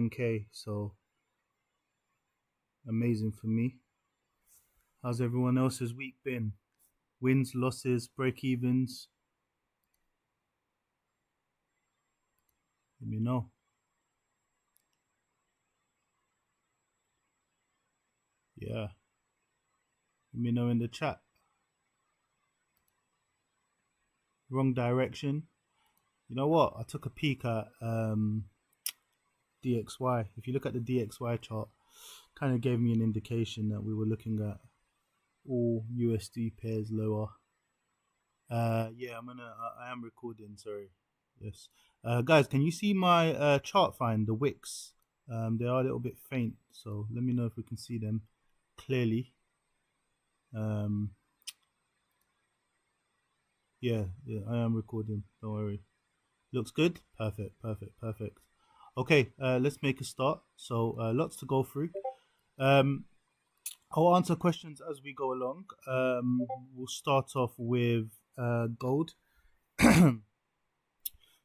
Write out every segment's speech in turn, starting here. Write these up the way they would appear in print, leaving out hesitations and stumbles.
10K, so amazing for me. How's everyone else's week been? Wins, losses, break evens? Let me know. Yeah, let me know in the chat. Wrong direction. You know what? I took a peek at DXY. If you look at the DXY chart, kind of gave me an indication that we were looking at all USD pairs lower. Yeah, I am recording. Sorry. Yes. Guys, can you see my chart fine, the wicks? They are a little bit faint, so let me know if we can see them clearly. Yeah, I am recording. Don't worry. Looks good. Perfect. Okay, let's make a start. So lots to go through. I'll answer questions as we go along. We'll start off with gold.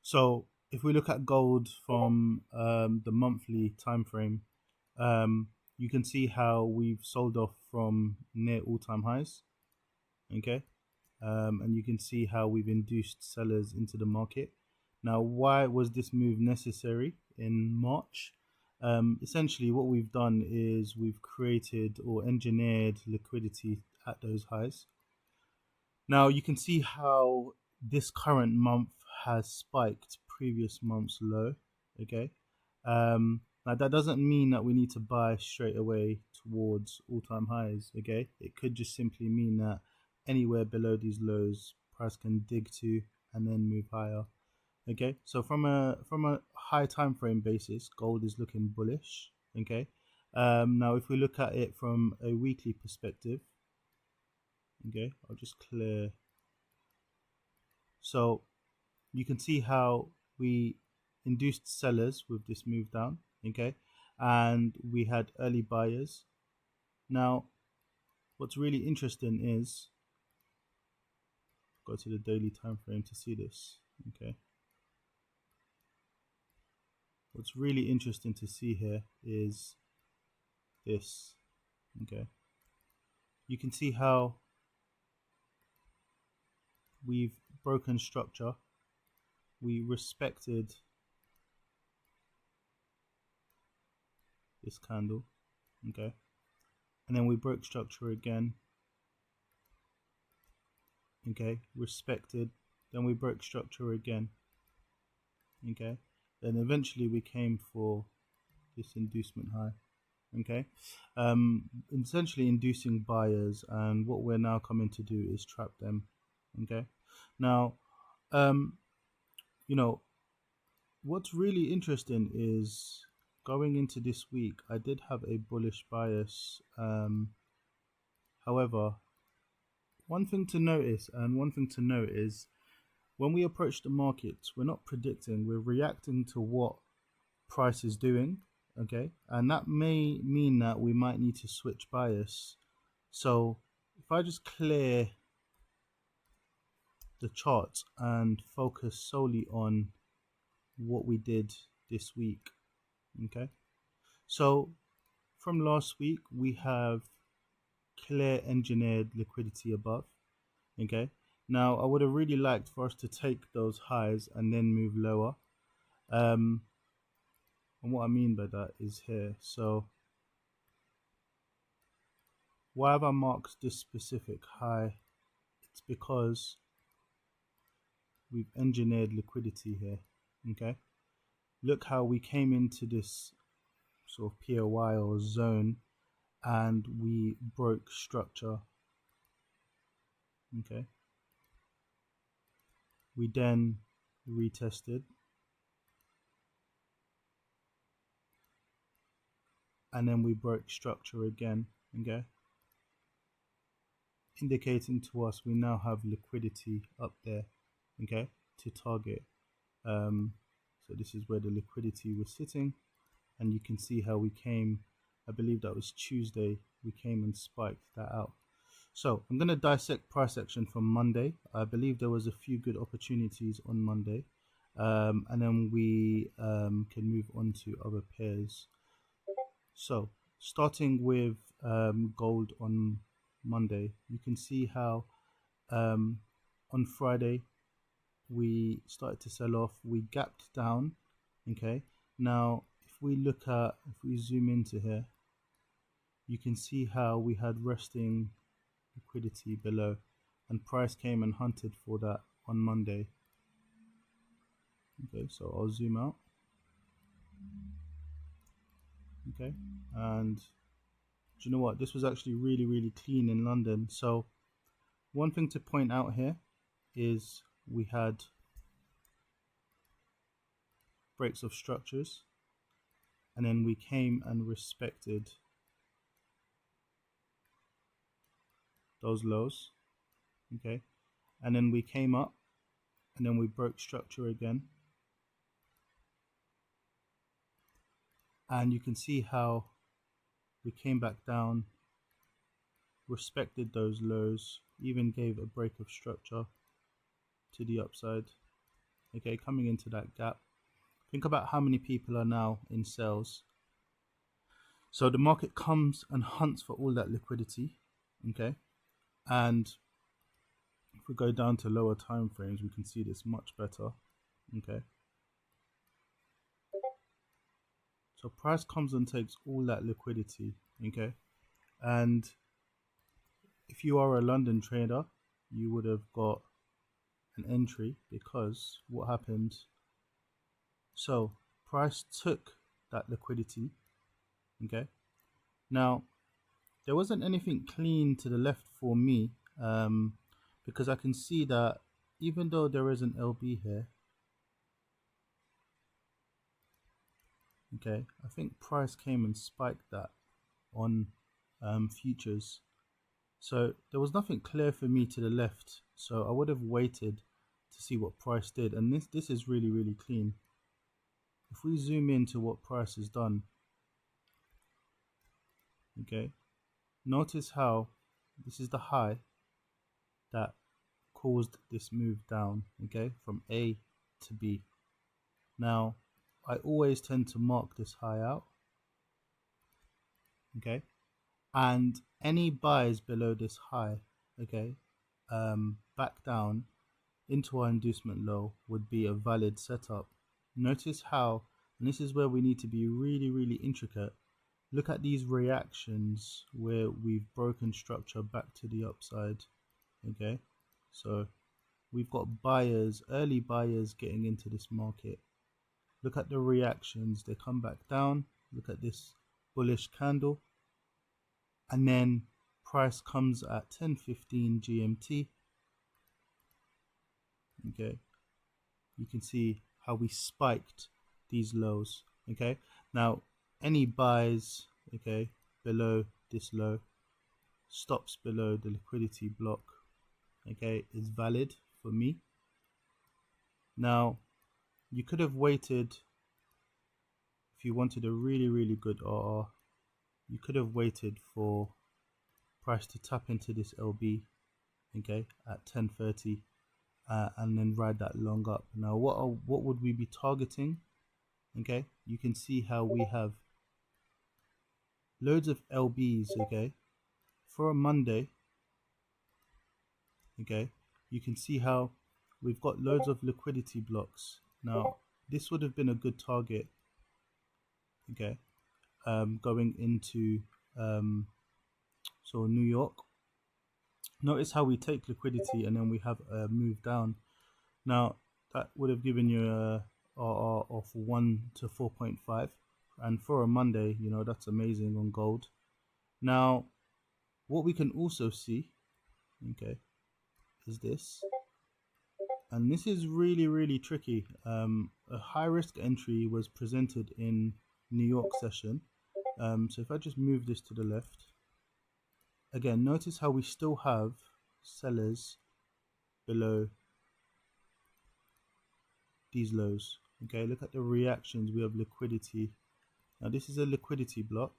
So if we look at gold from the monthly time frame, you can see how we've sold off from near all-time highs. Okay, and you can see how we've induced sellers into the market. Now, why was this move necessary in March? Essentially, what we've done is we've created or engineered liquidity at those highs. Now, you can see how this current month has spiked previous month's low. Okay, now that doesn't mean that we need to buy straight away towards all-time highs. Okay, it could just simply mean that anywhere below these lows, price can dig to and then move higher. Okay, so from a high time frame basis, gold is looking bullish. Okay, now if we look at it from a weekly perspective, okay, I'll just clear. So you can see how we induced sellers with this move down. Okay, and we had early buyers. Now, what's really interesting is go to the daily time frame to see this. Okay, what's really interesting to see here is this. Okay, you can see how we've broken structure. We respected this candle. Okay, and then we broke structure again. Okay, respected, then we broke structure again. Okay, then eventually we came for this inducement high. Okay, essentially inducing buyers, and what we're now coming to do is trap them. Okay, now you know what's really interesting is going into this week I did have a bullish bias. However, one thing to notice and one thing to note is when we approach the markets, we're not predicting, we're reacting to what price is doing. Okay, and that may mean that we might need to switch bias. So if I just clear the chart and focus solely on what we did this week. Okay, so from last week we have clear engineered liquidity above. Okay, now I would have really liked for us to take those highs and then move lower. And what I mean by that is here. So why have I marked this specific high? It's because we've engineered liquidity here. Okay, look how we came into this sort of POI or zone and we broke structure. Okay, we then retested and then we broke structure again. Okay, indicating to us we now have liquidity up there. Okay, to target. So this is where the liquidity was sitting, and you can see how we came, I believe that was Tuesday, we came and spiked that out. So I'm going to dissect price action from Monday. I believe there was a few good opportunities on Monday. and then we can move on to other pairs. So starting with gold on Monday, you can see how on Friday we started to sell off. We gapped down. Okay, now if we zoom into here, you can see how we had resting liquidity below, and price came and hunted for that on Monday. Okay, so I'll zoom out. Okay, and do you know what, this was actually really clean in London. So one thing to point out here is we had breaks of structures, and then we came and respected those lows. Okay, and then we came up and then we broke structure again, and you can see how we came back down, respected those lows, even gave a break of structure to the upside. Okay, coming into that gap, think about how many people are now in sales. So the market comes and hunts for all that liquidity. Okay, and if we go down to lower time frames, we can see this much better. Okay, so price comes and takes all that liquidity. Okay, and if you are a London trader, you would have got an entry, because what happened, so price took that liquidity. Okay, now there wasn't anything clean to the left for me, because I can see that even though there is an LB here, okay, I think price came and spiked that on futures. So there was nothing clear for me to the left, so I would have waited to see what price did. And this is really clean. If we zoom into what price has done, okay, notice how this is the high that caused this move down, okay, from A to B. Now I always tend to mark this high out, okay, and any buys below this high, okay, back down into our inducement low would be a valid setup. Notice how, and this is where we need to be really intricate, look at these reactions where we've broken structure back to the upside. Okay, so we've got buyers, early buyers getting into this market. Look at the reactions, they come back down. Look at this bullish candle, and then price comes at 10:15 GMT. Okay, you can see how we spiked these lows. Okay, now any buys, okay, below this low, stops below the liquidity block, okay, is valid for me. Now you could have waited, if you wanted a really good RR, you could have waited for price to tap into this LB, okay, at 10:30, and then ride that long up. Now what would we be targeting? Okay, you can see how we have loads of LBs, okay, for a Monday. Okay, you can see how we've got loads of liquidity blocks. Now this would have been a good target, okay, going into so New York. Notice how we take liquidity and then we have a move down. Now that would have given you a RR of 1 to 4.5, and for a Monday, you know, that's amazing on gold. Now what we can also see, okay, is this, and this is really tricky. A high risk entry was presented in New York session. So if I just move this to the left, again, notice how we still have sellers below these lows. Okay, look at the reactions. We have liquidity. Now this is a liquidity block.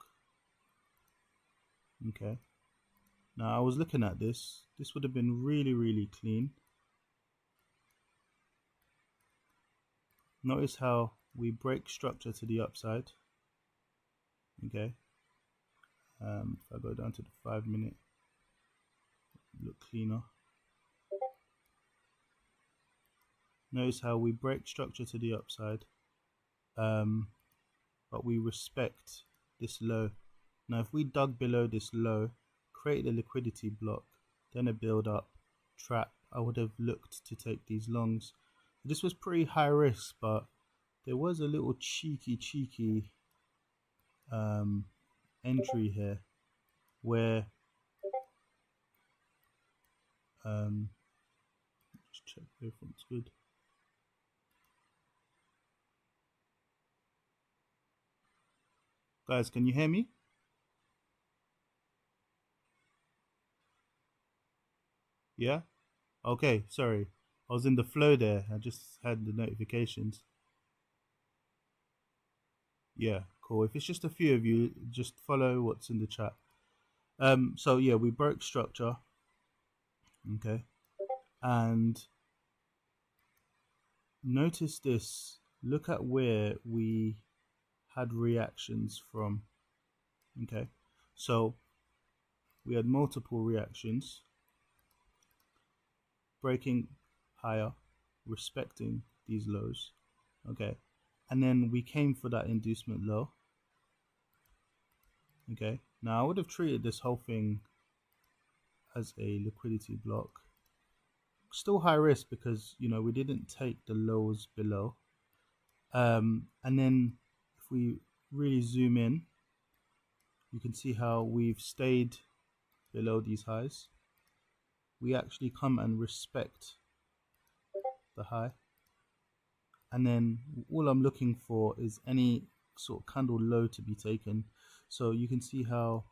Okay, now I was looking at this would have been really clean. notice how we break structure to the upside. Okay, if I go down to the 5 minute, look cleaner. Notice how we break structure to the upside, but we respect this low. Now if we dug below this low, created a liquidity block, then a build up trap, I would have looked to take these longs. This was pretty high risk, but there was a little cheeky entry here where just check if it's good. Guys, can you hear me? Yeah? Okay, sorry. I was in the flow there. I just had the notifications. Yeah, cool. If it's just a few of you, just follow what's in the chat. So yeah, we broke structure. Okay. And notice this. Look at where we had reactions from. Okay. So we had multiple reactions, breaking higher, respecting these lows. Okay. And then we came for that inducement low. Okay. Now I would have treated this whole thing as a liquidity block. Still high risk because, you know, we didn't take the lows below. And then if we really zoom in, you can see how we've stayed below these highs. We actually come and respect the high. And then all I'm looking for is any sort of candle low to be taken. So you can see how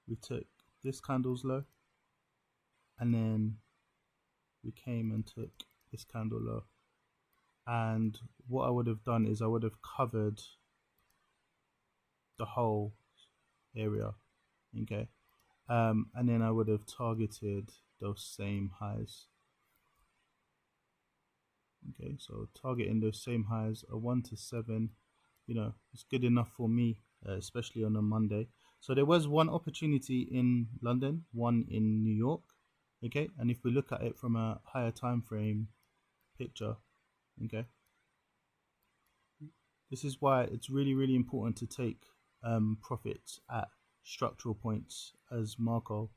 we took this candle's low, and then we came and took this candle low. And what I would have done is I would have covered the whole area. Okay. And then I would have targeted those same highs. Okay, so targeting those same highs, a 1 to 7, you know, it's good enough for me, especially on a Monday. So there was one opportunity in London, one in New York. Okay, and if we look at it from a higher time frame picture, okay, this is why it's really important to take profits at structural points, as Marco,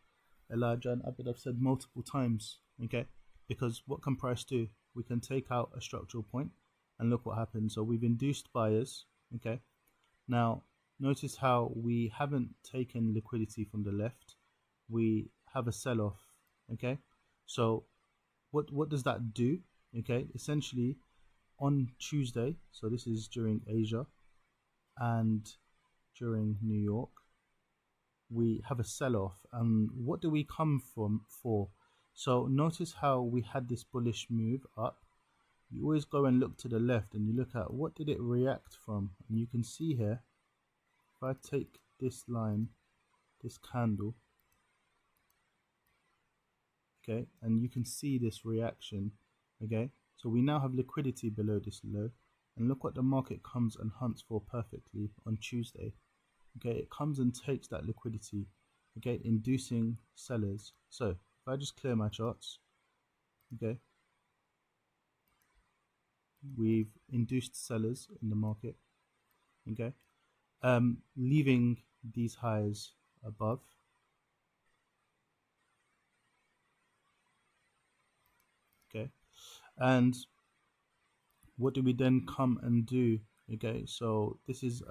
Elijah, and Abid have said multiple times. Okay, because what can price do? We can take out a structural point, and look what happens. So we've induced buyers. Okay, now notice how we haven't taken liquidity from the left. We have a sell-off. Okay, so what does that do? Okay, essentially on Tuesday, so this is during Asia and during New York, we have a sell-off. And what do we come from for? So notice how we had this bullish move up. You always go and look to the left and you look at what did it react from, and you can see here, if I take this line, this candle, okay, and you can see this reaction. Okay, so we now have liquidity below this low, and look what the market comes and hunts for perfectly on Tuesday. Okay, it comes and takes that liquidity, okay, inducing sellers. So if I just clear my charts, okay, we've induced sellers in the market. Okay, leaving these highs above. Okay, and what do we then come and do? Okay, so this is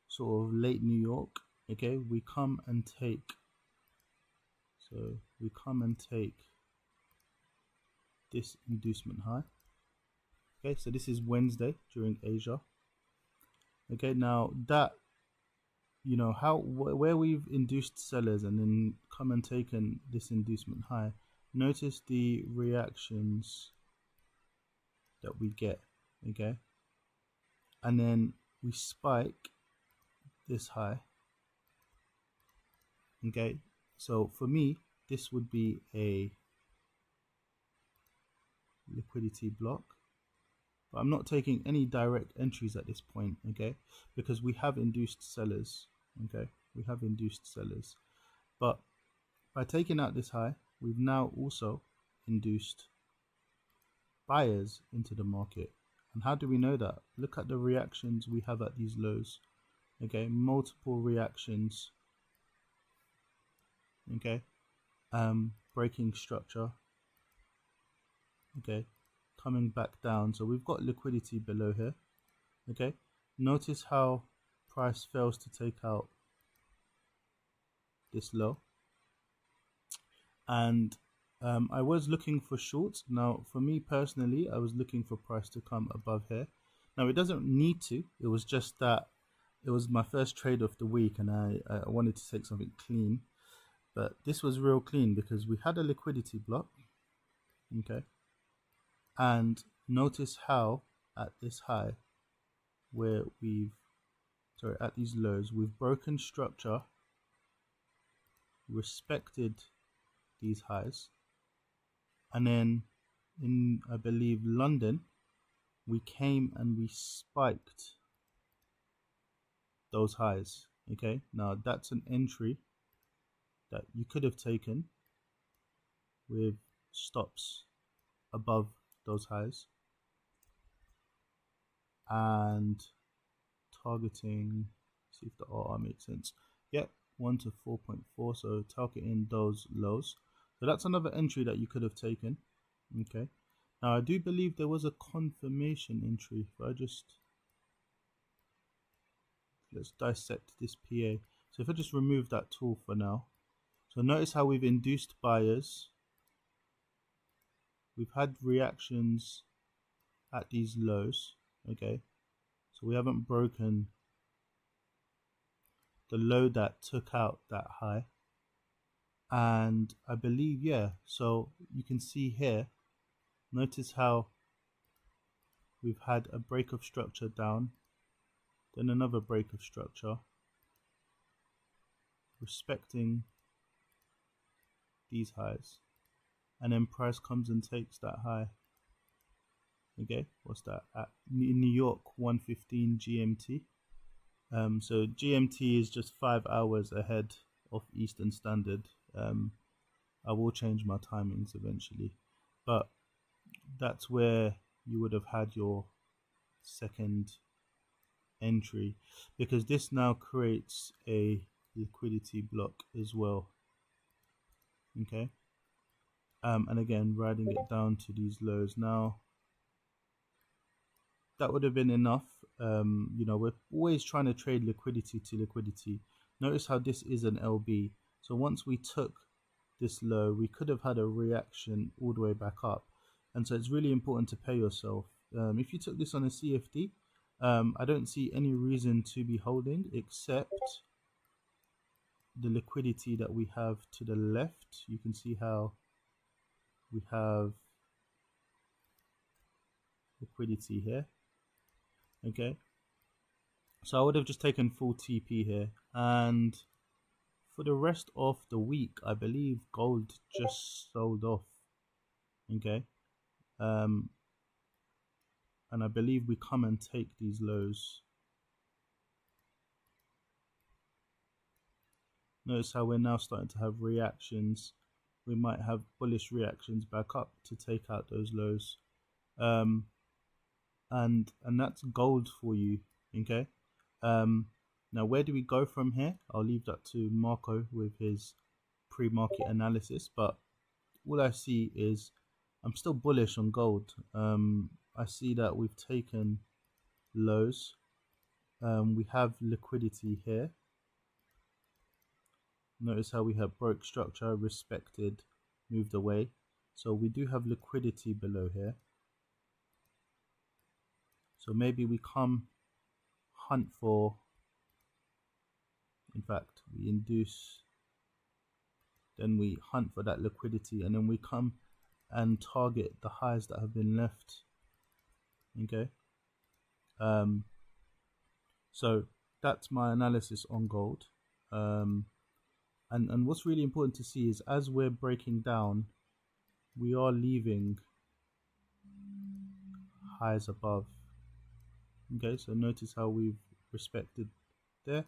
sort of late New York. Okay, we come and take, so we come and take this inducement high. Okay, so this is Wednesday during Asia. Okay, now that, you know, how where we've induced sellers and then come and taken this inducement high, notice the reactions that we get. Okay, and then we spike this high. Okay, so for me this would be a liquidity block, but I'm not taking any direct entries at this point, okay, because we have induced sellers, okay, we have induced sellers. But by taking out this high, we've now also induced buyers into the market. And how do we know that? Look at the reactions we have at these lows, okay, multiple reactions, okay, breaking structure, okay, coming back down. So we've got liquidity below here, okay. Notice how price fails to take out this low, and I was looking for shorts. Now for me personally, I was looking for price to come above here. Now it doesn't need to, it was just that it was my first trade of the week and I wanted to take something clean, but this was real clean because we had a liquidity block, okay, and notice how at this high where at these lows we've broken structure, respected these highs, and then in, I believe, London, we came and we spiked those highs, okay. Now that's an entry that you could have taken with stops above those highs and targeting, see if the RR makes sense. Yep, 1 to 4.4, so targeting those lows. So that's another entry that you could have taken, okay. Now I do believe there was a confirmation entry. If I just, let's dissect this PA. So if I just remove that tool for now, so notice how we've induced buyers, we've had reactions at these lows, okay. So we haven't broken the low that took out that high, and I believe, yeah, so you can see here, notice how we've had a break of structure down, then another break of structure, respecting these highs, and then price comes and takes that high, okay. What's that at? In New York, 1:15 GMT. So GMT is just 5 hours ahead of Eastern Standard. I will change my timings eventually, but that's where you would have had your second entry, because this now creates a liquidity block as well, okay. And again, riding it down to these lows. Now that would have been enough. You know, we're always trying to trade liquidity to liquidity. Notice how this is an LB, so once we took this low, we could have had a reaction all the way back up, and so it's really important to pay yourself. If you took this on a CFD, I don't see any reason to be holding except the liquidity that we have to the left. You can see how we have liquidity here, okay. So I would have just taken full TP here, and for the rest of the week I believe gold just sold off, okay. And I believe we come and take these lows. Notice how we're now starting to have reactions. We might have bullish reactions back up to take out those lows, and that's gold for you, okay. Now where do we go from here? I'll leave that to Marco with his pre-market analysis, but all I see is I'm still bullish on gold. I see that we've taken lows. We have liquidity here. Notice how we have broke structure, respected, moved away. So we do have liquidity below here. So maybe we come hunt for, in fact, we induce, then we hunt for that liquidity, and then we come and target the highs that have been left, okay. So that's my analysis on gold. And what's really important to see is as we're breaking down, we are leaving highs above. Okay, so notice how we've respected there,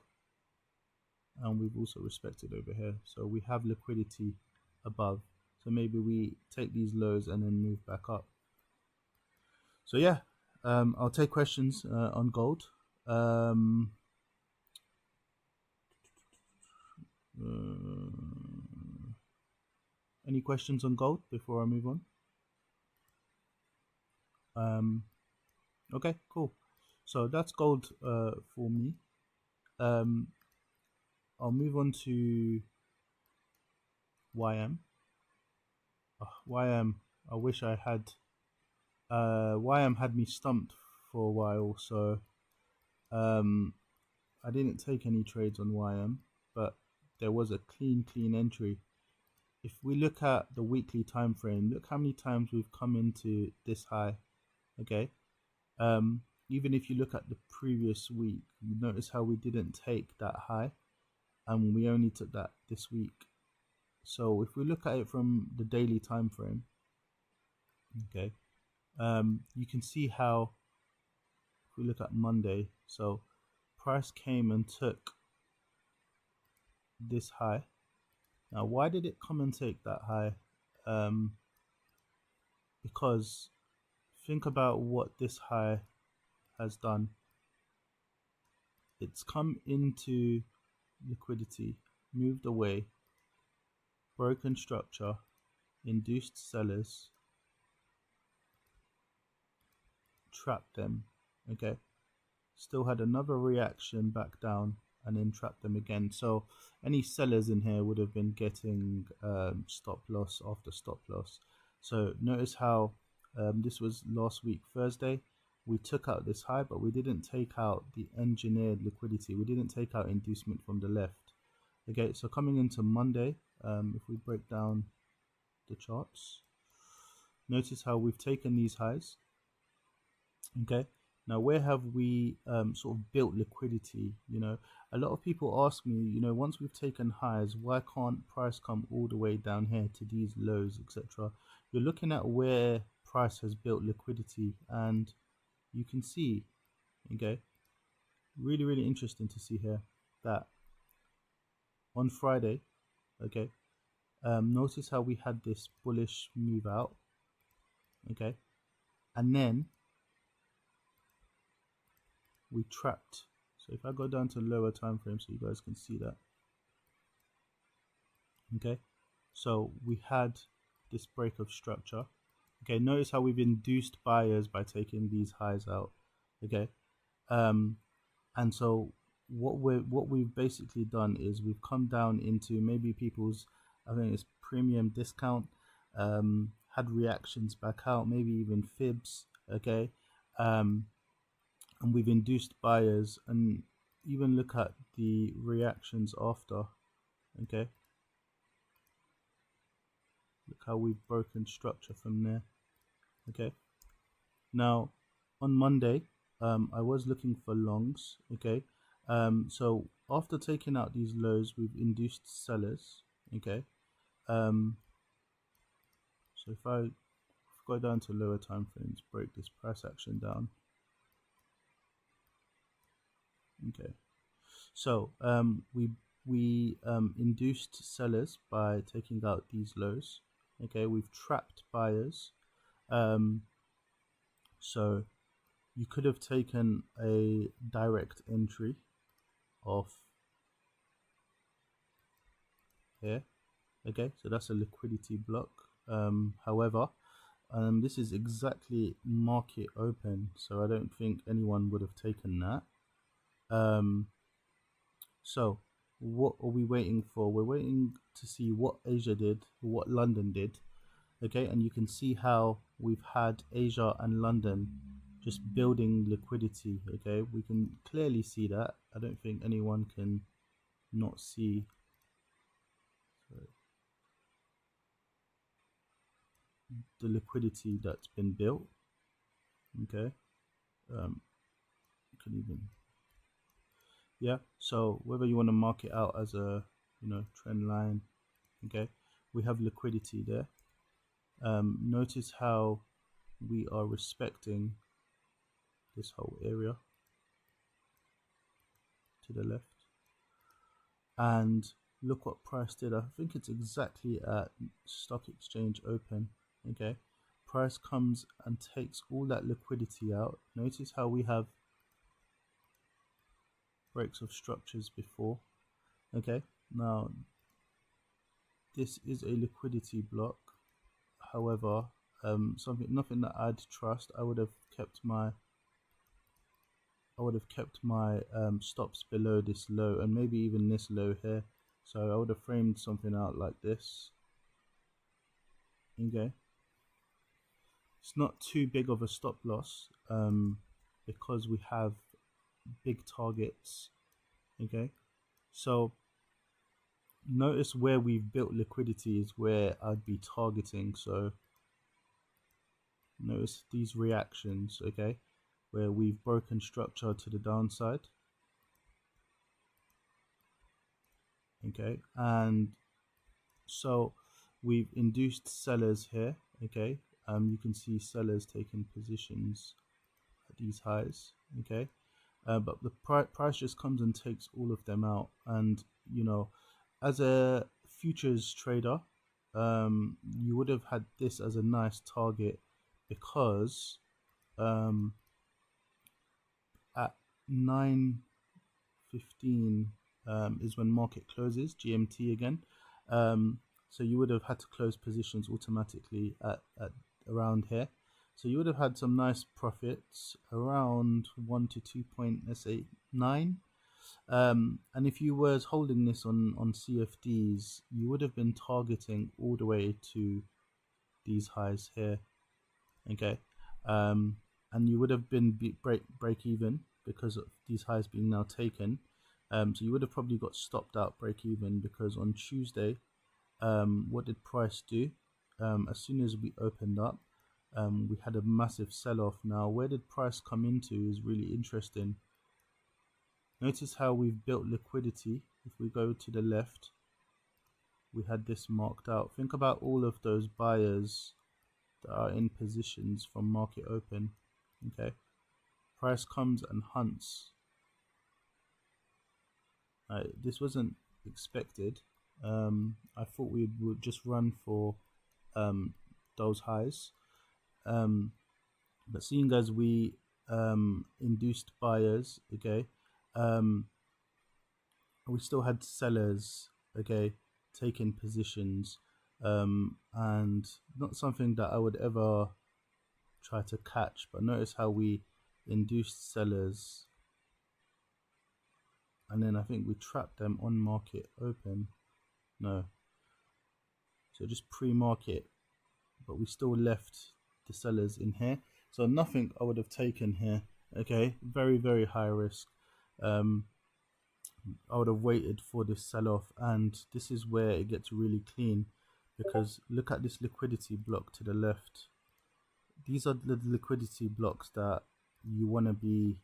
and we've also respected over here. So we have liquidity above. So maybe we take these lows and then move back up. So yeah, I'll take questions on gold. Any questions on gold before I move on? Okay, cool. So that's gold for me. I'll move on to YM. YM, I wish I had. YM had me stumped for a while, so I didn't take any trades on YM, but there was a clean entry. If we look at the weekly time frame, look how many times we've come into this high. Okay, even if you look at the previous week, you notice how we didn't take that high, and we only took that this week. So if we look at it from the daily time frame, okay, you can see how, if we look at Monday, so price came and took this high. Now, why did it come and take that high? Because think about what this high has done. It's come into liquidity, moved away, broken structure, induced sellers, trapped them. Okay, still had another reaction back down and then trapped them again. So any sellers in here would have been getting stop loss after stop loss. So notice how this was last week Thursday, we took out this high, but we didn't take out the engineered liquidity. We didn't take out inducement from the left. Okay, so coming into Monday, if we break down the charts, notice how we've taken these highs. Okay, now where have we sort of built liquidity? You know, a lot of people ask me, you know, once we've taken highs, why can't price come all the way down here to these lows, etc.? You're looking at where price has built liquidity, and you can see, okay, really interesting to see here that on Friday, okay, notice how we had this bullish move out, okay, and then we trapped. So if I go down to lower time frame so you guys can see that, okay, so we had this break of structure. Okay, notice how we've induced buyers by taking these highs out. Okay, and so what we've basically done is we've come down into maybe people's, I think it's premium discount, had reactions back out, maybe even fibs. Okay, and we've induced buyers, and even look at the reactions after. Okay, look how we've broken structure from there. Okay, now on Monday, I was looking for longs. Okay, so after taking out these lows, we've induced sellers. Okay, so if I go down to lower time frames, break this price action down. Okay, so we induced sellers by taking out these lows. Okay, we've trapped buyers. So you could have taken a direct entry off here. Okay, so that's a liquidity block. However, this is exactly market open, so I don't think anyone would have taken that. So what are we waiting for? We're waiting to see what Asia did, what London did. Okay, and you can see how we've had Asia and London just building liquidity. Okay, we can clearly see that. I don't think anyone can not see the liquidity that's been built. Okay, you can even, yeah, so whether you want to mark it out as a, you know, trend line, okay, we have liquidity there. Notice how we are respecting this whole area to the left, and look what price did. I think it's exactly at stock exchange open. Okay, price comes and takes all that liquidity out. Notice how we have breaks of structures before. Okay, now this is a liquidity block. However, nothing that I'd trust. I would have kept my stops below this low, and maybe even this low here. So I would have framed something out like this. Okay, it's not too big of a stop loss because we have big targets. Okay, so notice where we've built liquidity is where I'd be targeting. So notice these reactions, okay, where we've broken structure to the downside. Okay, and so we've induced sellers here. Okay, you can see sellers taking positions at these highs. Okay, but the price just comes and takes all of them out. And you know, as a futures trader, you would have had this as a nice target because at 9:15 is when market closes, GMT again. So you would have had to close positions automatically at around here. So you would have had some nice profits around 1 to 2 point, let's say 9. And if you were holding this on CFDs, you would have been targeting all the way to these highs here. Okay, and you would have been break even because of these highs being now taken. So you would have probably got stopped out break even, because on Tuesday, what did price do? As soon as we opened up, we had a massive sell-off. Now, where did price come into is really interesting. Notice how we've built liquidity. If we go to the left, we had this marked out. Think about all of those buyers that are in positions from market open. Okay, price comes and hunts. This wasn't expected. I thought we would just run for those highs, but seeing as we induced buyers, okay, we still had sellers, okay, taking positions, and not something that I would ever try to catch. But notice how we induced sellers, and then I think we trapped them on market open. No, so just pre-market, but we still left the sellers in here. So nothing I would have taken here. Okay, very, very high risk. I would have waited for this sell-off, and this is where it gets really clean, because look at this liquidity block to the left. These are the liquidity blocks that you want to be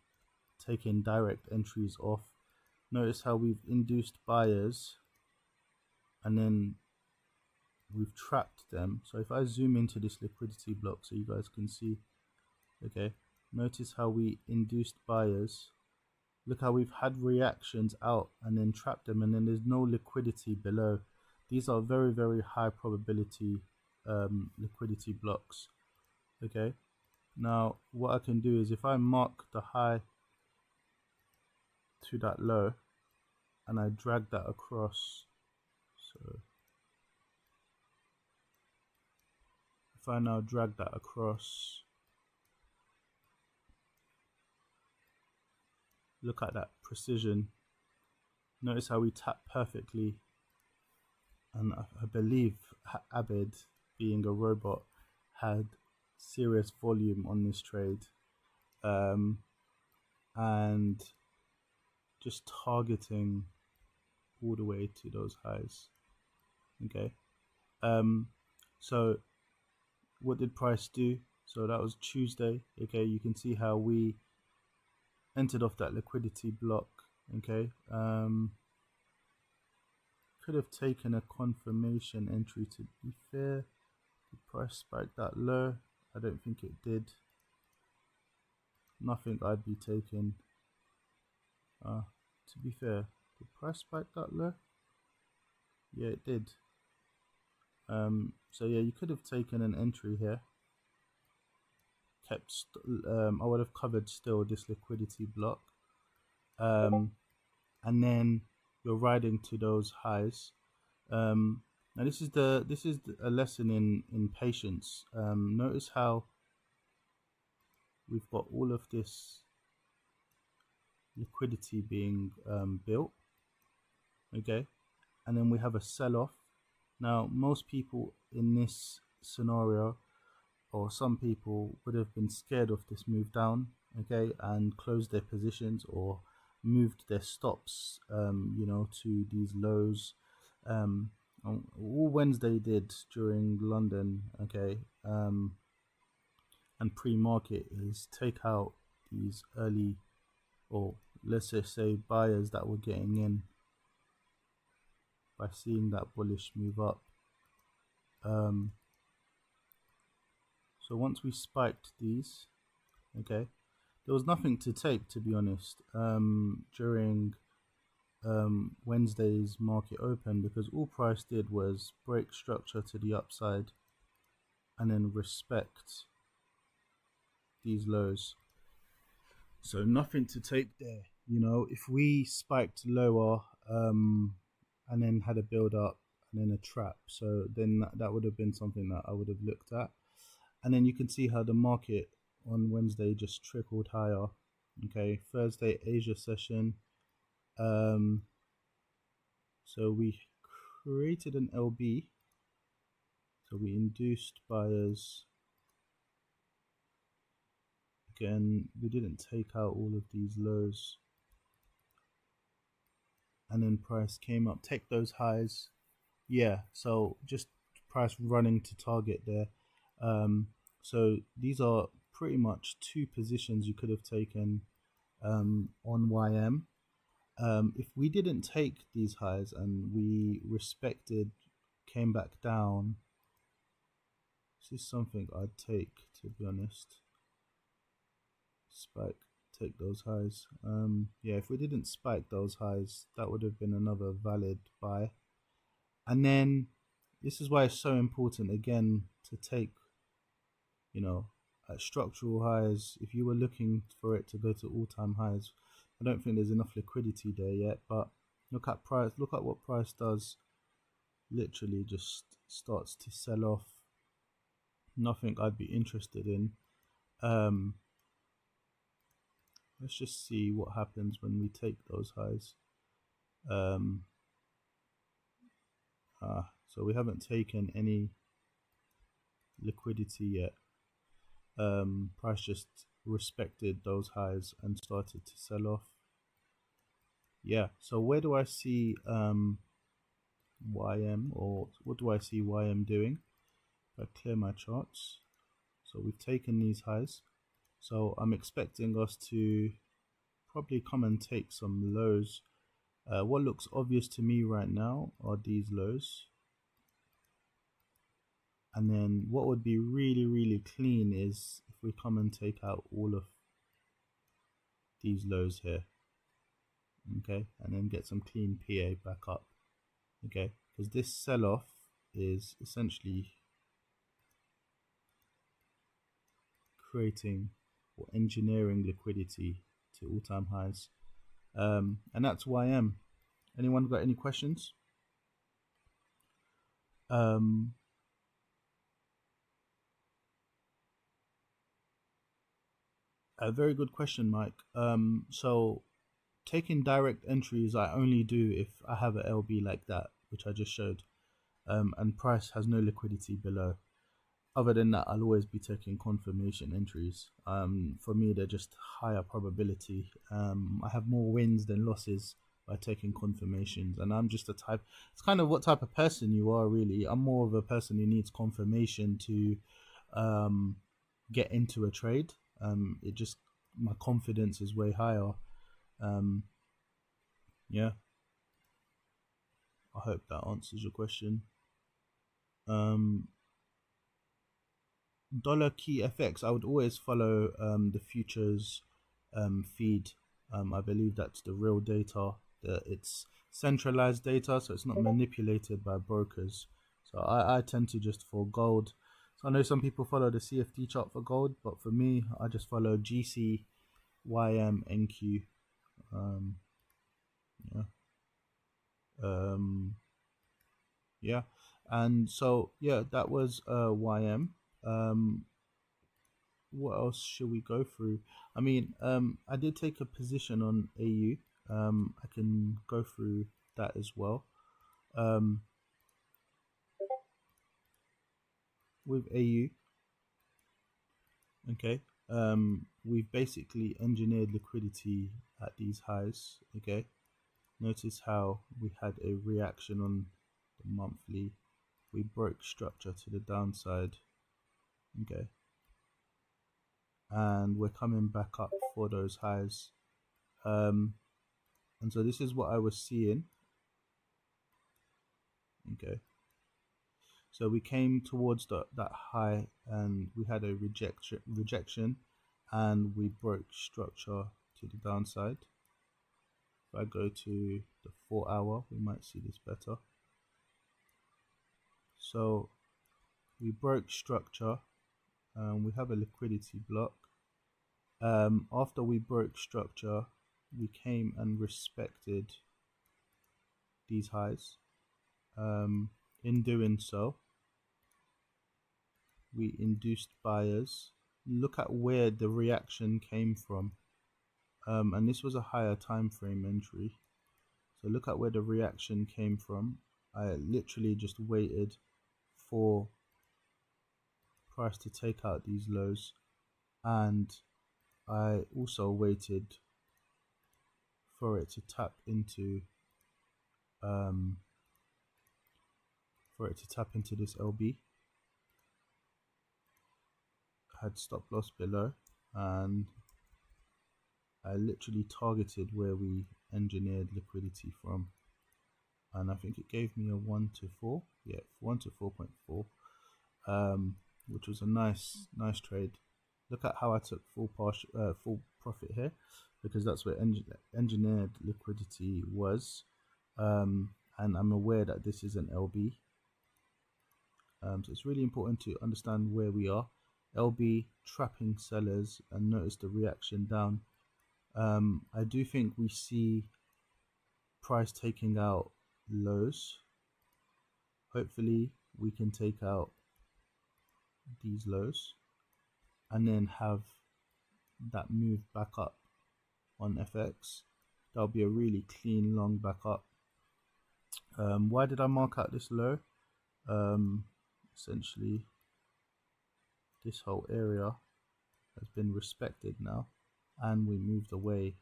taking direct entries off. Notice how we've induced buyers and then we've trapped them. So if I zoom into this liquidity block so you guys can see, okay, notice how we induced buyers. Look how we've had reactions out and then trapped them, and then there's no liquidity below. These are very, very high probability liquidity blocks. Okay, now what I can do is, if I mark the high to that low and I drag that across, so if I now drag that across, look at that precision. Notice how we tap perfectly, and I believe Abed, being a robot, had serious volume on this trade, and just targeting all the way to those highs. Okay, so what did price do? So that was Tuesday. Okay, you can see how we entered off that liquidity block. Okay, could have taken a confirmation entry, to be fair. The price spiked that low. I don't think it did. nothing I'd be taking. To be fair, did price spike that low? Yeah, it did. So yeah, you could have taken an entry here. I would have covered still this liquidity block. And then you're riding to those highs. Now this is a lesson in patience. Notice how we've got all of this liquidity being built, okay, and then we have a sell-off. Now most people in this scenario, or some people, would have been scared of this move down, okay, and closed their positions or moved their stops, to these lows. All Wednesday did during London, okay, and pre-market is take out these early, or let's just say buyers that were getting in by seeing that bullish move up. So once we spiked these, okay, there was nothing to take, to be honest, during Wednesday's market open, because all price did was break structure to the upside and then respect these lows. So nothing to take there. If we spiked lower and then had a build up and then a trap, so then that would have been something that I would have looked at. And then you can see how the market on Wednesday just trickled higher. Okay, Thursday Asia session. So we created an LB. So we induced buyers. Again, we didn't take out all of these lows. And then price came up, take those highs. Yeah, so just price running to target there. So these are pretty much two positions you could have taken on YM. If we didn't take these highs and we respected, came back down, this is something I'd take, to be honest. Spike, take those highs. Yeah, if we didn't spike those highs, that would have been another valid buy. And then this is why it's so important, again, to take, at structural highs. If you were looking for it to go to all-time highs, I don't think there's enough liquidity there yet, but look at price. Look at what price does. Literally just starts to sell off. Nothing I'd be interested in. Let's just see what happens when we take those highs. So we haven't taken any liquidity yet. Price just respected those highs and started to sell off. Yeah, so where do I see YM, or what do I see YM doing? If I clear my charts, so we've taken these highs, so I'm expecting us to probably come and take some lows. What looks obvious to me right now are these lows, and then what would be really clean is if we come and take out all of these lows here, okay, and then get some clean PA back up, okay, because this sell-off is essentially creating or engineering liquidity to all-time highs, and that's YM. Anyone got any questions? A very good question, Mike. So taking direct entries I only do if I have a LB like that, which I just showed, and price has no liquidity below. Other than that, I'll always be taking confirmation entries. For me, they're just higher probability. I have more wins than losses by taking confirmations, and I'm just a type. It's kind of what type of person you are, really. I'm more of a person who needs confirmation to get into a trade. It just, my confidence is way higher. Yeah, I hope that answers your question. Dollar key FX, I would always follow the futures feed. I believe that's the real data. It's centralized data, so it's not manipulated by brokers. So I tend to just for gold. So I know some people follow the CFD chart for gold, but for me, I just follow GC, YM, NQ. Um, yeah. Um, yeah. And so yeah, that was YM. Um, what else should we go through? I mean, I did take a position on AU. I can go through that as well. Um, with AU, okay. We've basically engineered liquidity at these highs. Okay. Notice how we had a reaction on the monthly. We broke structure to the downside. Okay. And we're coming back up for those highs. And so this is what I was seeing. Okay. So we came towards that high and we had a rejection and we broke structure to the downside. If I go to the 4 hour, we might see this better. So we broke structure and we have a liquidity block. After we broke structure, we came and respected these highs. In doing so, we induced buyers. Look at where the reaction came from. And this was a higher time frame entry. So look at where the reaction came from. I literally just waited for price to take out these lows, and I also waited for it to tap into this LB. I had stop loss below, and I literally targeted where we engineered liquidity from, and I think it gave me a 1 to 4, yeah, 1 to 4.4, which was a nice trade. Look at how I took full profit here, because that's where engineered liquidity was, and I'm aware that this is an LB. So it's really important to understand where we are. LB trapping sellers, and notice the reaction down. I do think we see price taking out lows. Hopefully we can take out these lows and then have that move back up on FX. That'll be a really clean long back up. Why did I mark out this low? Essentially this whole area has been respected now and we moved away.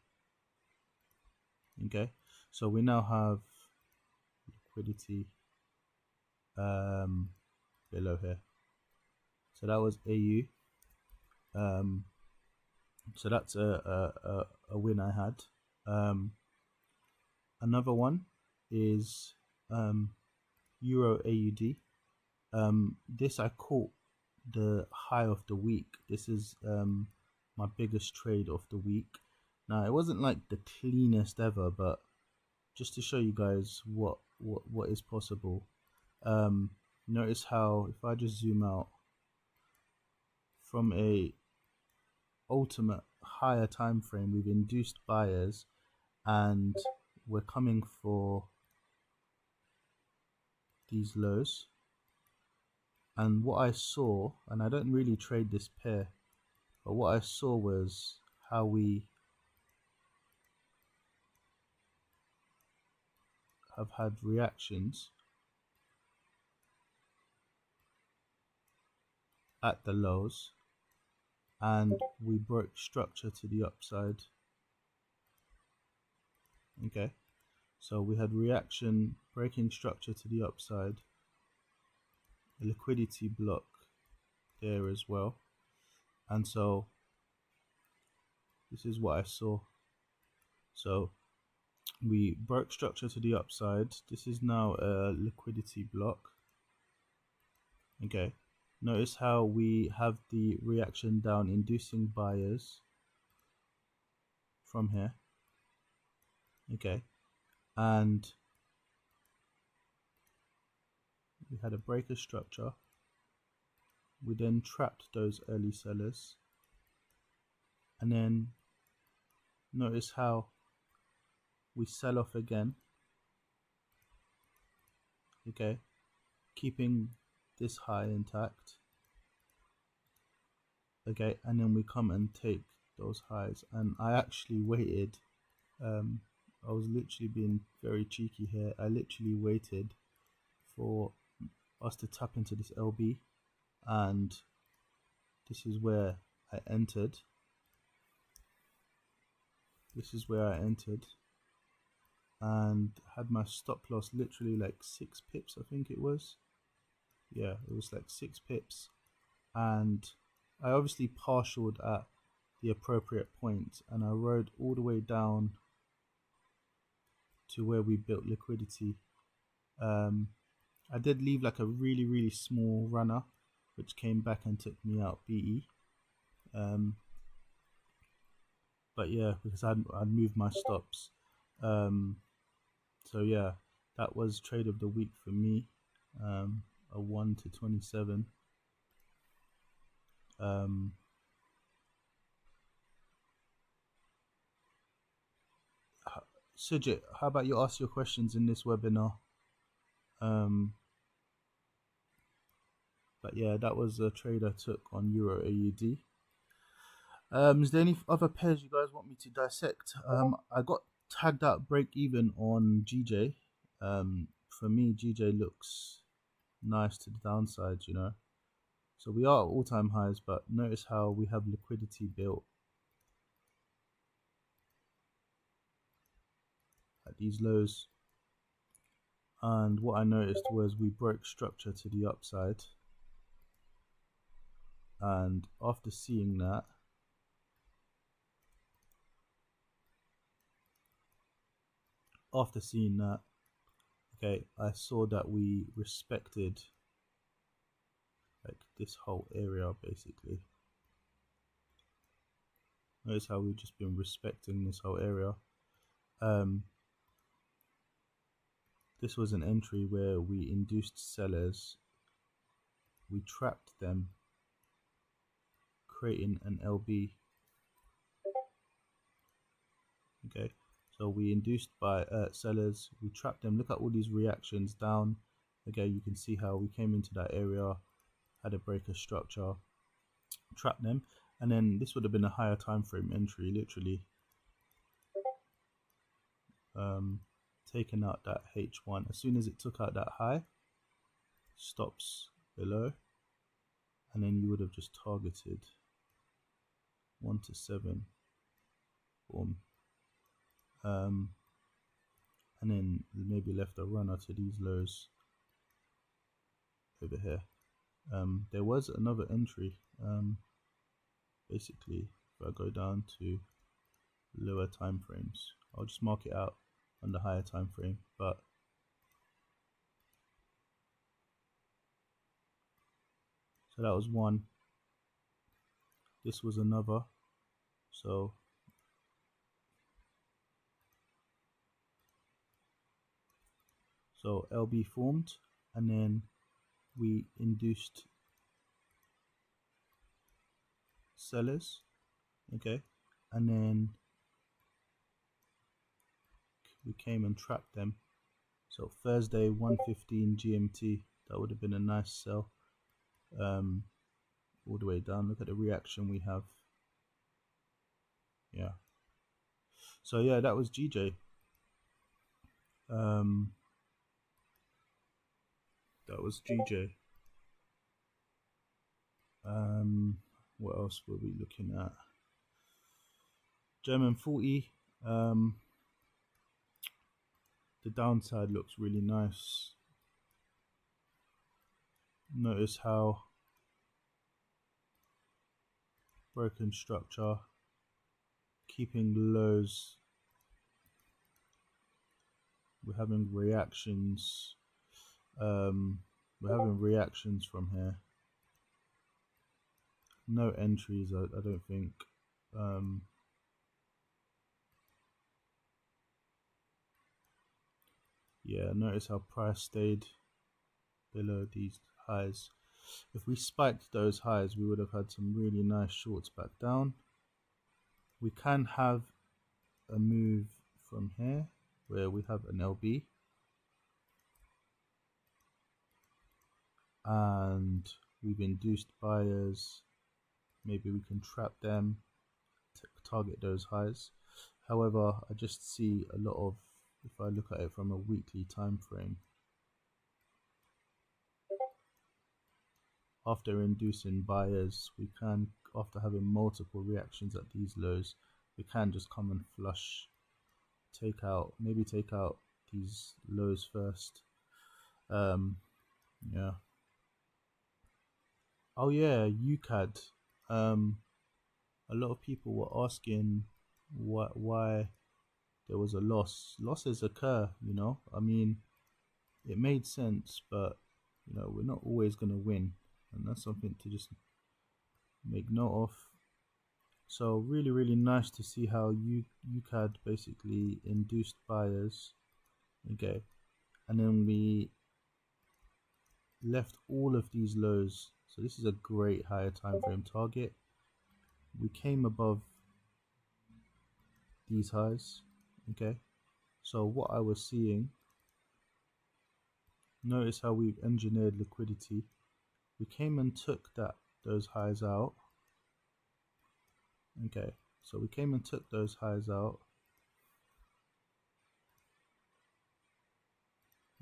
Okay, so we now have liquidity below here. So that was AU. So that's a win I had. Another one is Euro AUD. This I caught the high of the week. This is my biggest trade of the week. Now it wasn't like the cleanest ever, but just to show you guys what is possible. Notice how if I just zoom out from a ultimate higher time frame, we've induced buyers and we're coming for these lows. And what I saw, and I don't really trade this pair, but what I saw was how we have had reactions at the lows and we broke structure to the upside. Okay, so we had reaction breaking structure to the upside, a liquidity block there as well, and so this is what I saw. So we broke structure to the upside. This is now a liquidity block. Okay, notice how we have the reaction down inducing buyers, from here. Okay, and we had a breaker structure. We then trapped those early sellers, and then notice how we sell off again. Okay, keeping this high intact. Okay, and then we come and take those highs, and I actually waited. I was literally being very cheeky here. I literally waited for us to tap into this LB, and this is where I entered. This is where I entered and had my stop loss literally like 6 pips, I think it was. Yeah, it was like 6 pips, and I obviously partialed at the appropriate point, and I rode all the way down to where we built liquidity. I did leave like a really small runner, which came back and took me out BE. But yeah, because I'd moved my stops. So yeah, that was trade of the week for me. A 1 to 27. Sujit, how about you ask your questions in this webinar? But yeah, that was a trade I took on Euro AUD. Is there any other pairs you guys want me to dissect? I got tagged out break even on GJ. For me, GJ looks nice to the downside, you know. So we are at all-time highs, but notice how we have liquidity built at these lows. And what I noticed was we broke structure to the upside. And after seeing that, okay, I saw that we respected like this whole area basically. Notice how we've just been respecting this whole area. This was an entry where we induced sellers, we trapped them, creating an LB. Okay, so we induced by sellers, we trapped them. Look at all these reactions down. Okay, you can see how we came into that area, had a breaker structure, trapped them, and then this would have been a higher time frame entry, literally taken out that H1. As soon as it took out that high, stops below, and then you would have just targeted 1 to 7, boom, and then maybe left a runner to these lows over here. There was another entry, basically if I go down to lower time frames, I'll just mark it out on the higher time frame, but so that was one, this was another, so LB formed, and then we induced sellers, okay, and then we came and trapped them. So Thursday 1:15 GMT, that would have been a nice sell, all the way down. Look at the reaction we have. Yeah, so yeah, that was GJ. That was GJ. What else were we looking at? German 40. The downside looks really nice. Notice how broken structure, keeping lows. We're having reactions. We're having reactions from here. No entries, I don't think. Yeah, notice how price stayed below these highs. If we spiked those highs, we would have had some really nice shorts back down. We can have a move from here where we have an LB and we've induced buyers. Maybe we can trap them to target those highs. However, I just see a lot of, if I look at it from a weekly time frame, after inducing buyers, we can, after having multiple reactions at these lows, we can just come and flush, maybe take out these lows first. Yeah. Oh yeah, UCAD. A lot of people were asking why there was a loss. Losses occur, you know. I mean, it made sense, but you know, we're not always going to win, and that's something to just make note of. So really, really nice to see how UCAD basically induced buyers, okay, and then we left all of these lows. So this is a great higher time frame target. We came above these highs, okay. So what I was seeing, notice how we've engineered liquidity. We came and took those highs out, okay. So we came and took those highs out,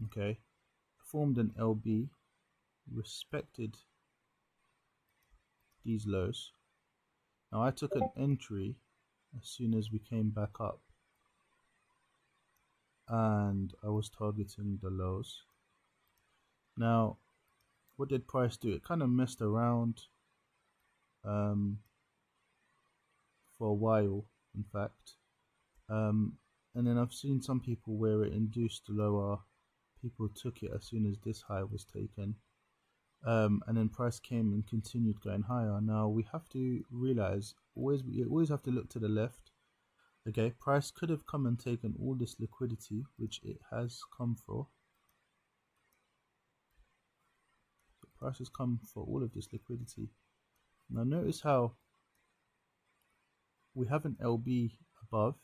okay. Formed an LB, respected these lows. Now I took an entry as soon as we came back up, and I was targeting the lows. Now what did price do? It kind of messed around for a while, in fact, and then I've seen some people where it induced lower, people took it as soon as this high was taken, and then price came and continued going higher. Now we have to realize, we always have to look to the left. Okay, price could have come and taken all this liquidity, which it has come for. So price has come for all of this liquidity. Now notice how we have an LB above.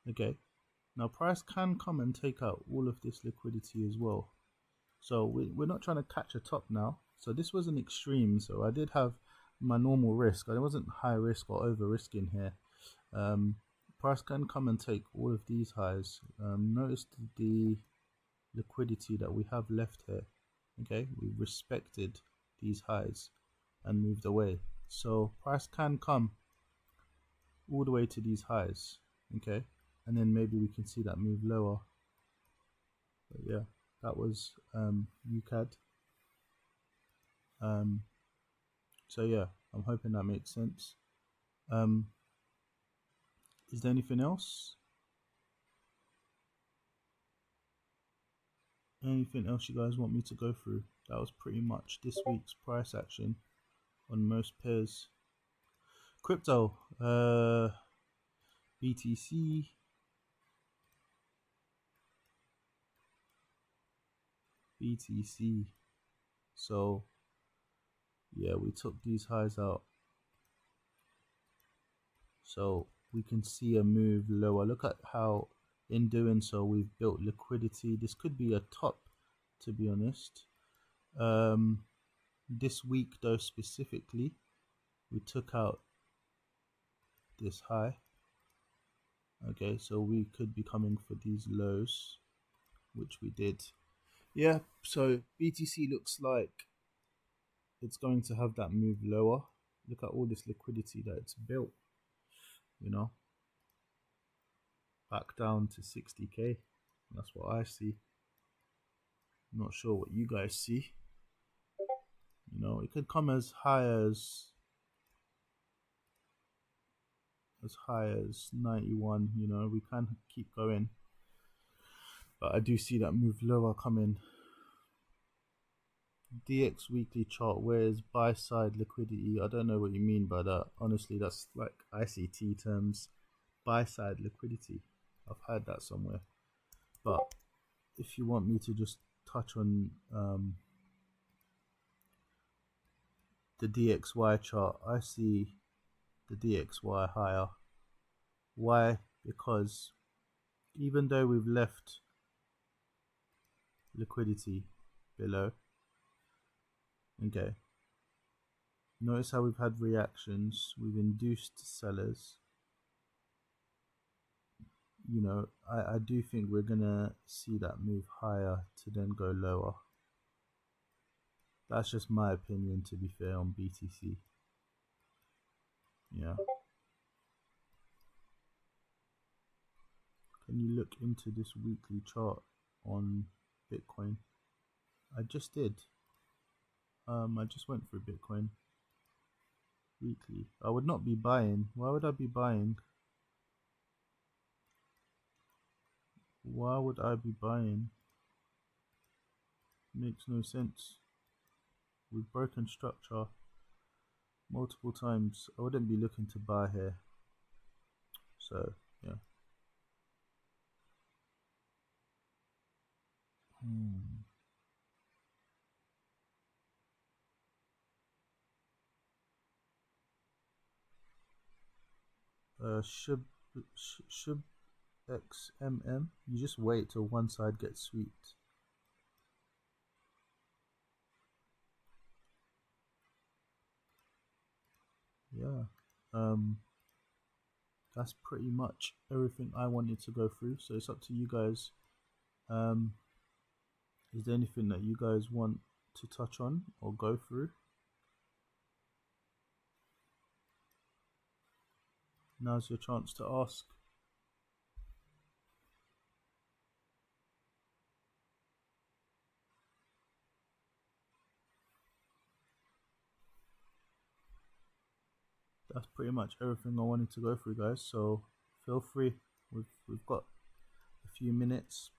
Okay, now price can come and take out all of this liquidity as well. So we're not trying to catch a top now. So this was an extreme. So I did have my normal risk. I wasn't high risk or over risking here. Price can come and take all of these highs. Notice the liquidity that we have left here. Okay, we respected these highs and moved away. So price can come all the way to these highs. Okay, and then maybe we can see that move lower. But yeah, that was UCAD. So yeah, I'm hoping that makes sense. Is there anything else? Anything else you guys want me to go through? That was pretty much this week's price action on most pairs. Crypto, BTC, BTC. So yeah, we took these highs out, so we can see a move lower. Look at how in doing so we've built liquidity. This could be a top, to be honest. This week though, specifically, we took out this high. Okay, so we could be coming for these lows, which we did. Yeah, so BTC looks like it's going to have that move lower. Look at all this liquidity that it's built, you know, back down to 60k. That's what I see. I'm not sure what you guys see. You know, it could come as high as 91. You know, we can keep going, but I do see that move lower coming. DX weekly chart, where's buy side liquidity? I don't know what you mean by that. Honestly, that's like ICT terms. Buy side liquidity. I've heard that somewhere. But if you want me to just touch on the DXY chart, I see the DXY higher. Why? Because even though we've left liquidity below, okay, notice how we've had reactions, we've induced sellers. You know, I do think we're gonna see that move higher to then go lower. That's just my opinion, to be fair, on BTC. Yeah. Can you look into this weekly chart on Bitcoin? I just did. I just went through Bitcoin weekly. I would not be buying. Why would I be buying? Why would I be buying? Makes no sense. We've broken structure multiple times. I wouldn't be looking to buy here. So yeah. Should X You just wait till one side gets sweet. Yeah. That's pretty much everything I wanted to go through. So it's up to you guys. Is there anything that you guys want to touch on or go through? Now's your chance to ask. That's pretty much everything I wanted to go through, guys. So feel free. We've got a few minutes.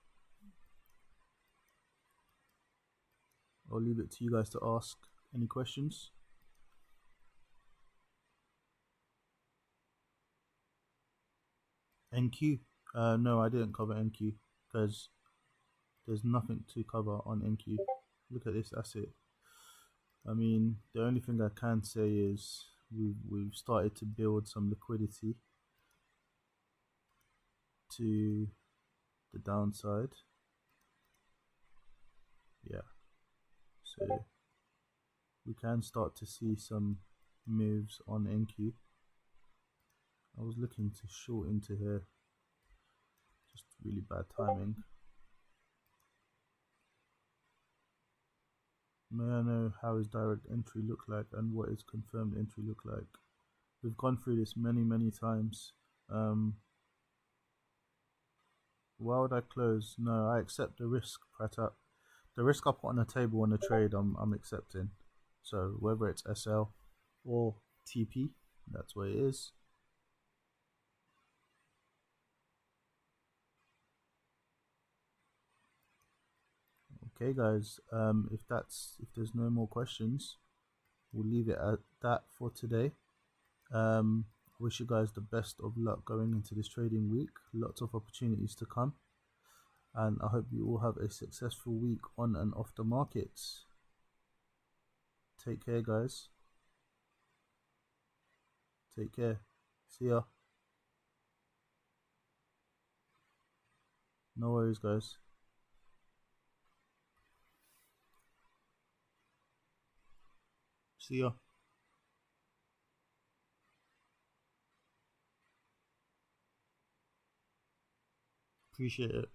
I'll leave it to you guys to ask any questions. NQ. No, I didn't cover NQ because there's nothing to cover on NQ. Look at this asset. I mean, the only thing I can say is we've started to build some liquidity to the downside. Yeah, so we can start to see some moves on NQ. I was looking to short into here, just really bad timing. May I know how his direct entry look like and what his confirmed entry look like? We've gone through this many times. Why would I close? No, I accept the risk, Pratap. The risk I put on the table on the trade, I'm accepting. So whether it's SL or TP, that's what it is. Okay, guys. If there's no more questions, we'll leave it at that for today. I wish you guys the best of luck going into this trading week. Lots of opportunities to come, and I hope you all have a successful week on and off the markets. Take care, guys. Take care. See ya. No worries, guys. See ya. Appreciate it.